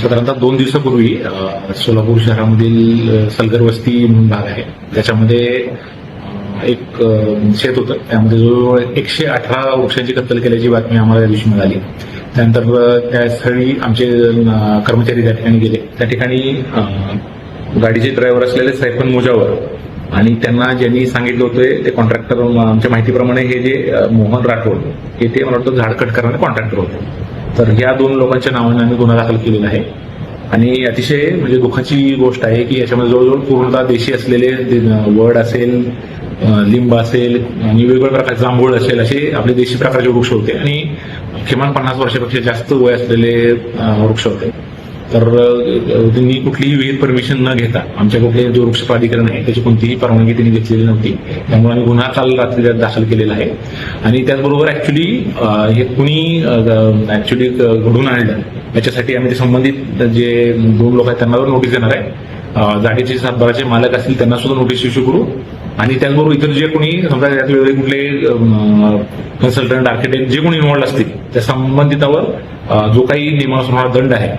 साधारणतः 2 दिवसापूर्वी सोलापूर शहरामधील सलगर वस्ती म्हणून भाग आहे, त्याच्यामध्ये एक शेत होतं. त्यामध्ये जवळजवळ 118 वृक्षांची कत्तल केल्याची बातमी आम्हाला त्या दिवशी मिळाली. त्यानंतर त्या स्थळी आमचे कर्मचारी त्या ठिकाणी गेले. त्या ठिकाणी गाडीचे ड्रायव्हर असलेले सैफन मुजावर आणि त्यांना ज्यांनी सांगितलं होतं ते कॉन्ट्रॅक्टर, आमच्या माहितीप्रमाणे हे जे मोहन राठोड हे ते मला वाटतं झाडकट करणारे कॉन्ट्रॅक्टर होते. तर ह्या 2 लोकांच्या नावाने आम्ही गुन्हा दाखल केलेला आहे. आणि अतिशय म्हणजे दुःखाची गोष्ट आहे की याच्यामध्ये जवळजवळ पूर्णतः देशी असलेले वड असेल, लिंब असेल आणि वेगवेगळ्या प्रकारचे जांभूळ असेल असे आपले देशी प्रकारचे वृक्ष होते आणि किमान 50 वर्षापेक्षा जास्त वय असलेले वृक्ष होते. तर त्यांनी कुठलीही विहित परमिशन न घेता आमच्या कुठले जो वृक्ष प्राधिकरण आहे त्याची कोणतीही परवानगी त्यांनी घेतलेली नव्हती. त्यामुळे आम्ही गुन्हा काल रात्री दाखल केलेला आहे. आणि त्याचबरोबर ऍक्च्युली हे कुणी घडून आणलं याच्यासाठी आम्ही ते संबंधित जे 2 लोक आहेत त्यांना नोटीस देणार आहे. जागेचे सातबाराचे मालक असतील त्यांना सुद्धा नोटीस इश्यू करू. आणि त्याचबरोबर इतर जे कोणी समजा यात वेगळे कुठले कन्सल्टंट, आर्किटेक्ट जे कोणी इन्व्हॉल्ड असतील त्या संबंधितावर जो काही नियमानुसार होणारा दंड आहे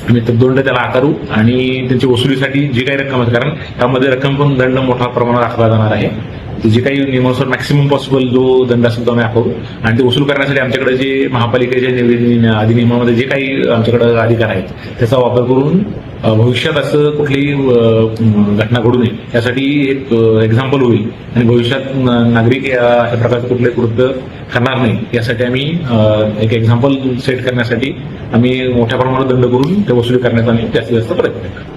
आम्ही तो दंड त्याला आकारू. आणि त्यांची वसुलीसाठी जी काही रक्कम आहे, कारण त्यामध्ये रक्कम पण दंड मोठ्या प्रमाणात आकारला जाणार आहे, जे काही नियमानुसार मॅक्सिमम पॉसिबल जो दंड असेल तो आम्ही आकारू. आणि ते वसूल करण्यासाठी आमच्याकडे जे महापालिकेच्या अधिनियमामध्ये जे काही आमच्याकडे अधिकार आहेत त्याचा वापर करून भविष्यात असं कुठलीही घटना घडू नये यासाठी एक एक्झाम्पल होईल आणि भविष्यात नागरिक अशा प्रकारचे कुठले कृत्य करणार नाही यासाठी आम्ही एक एक्झाम्पल सेट करण्यासाठी आम्ही मोठ्या प्रमाणात दंड करून ते वसुली करण्याचा आम्ही जास्तीत जास्त प्रयत्न करू.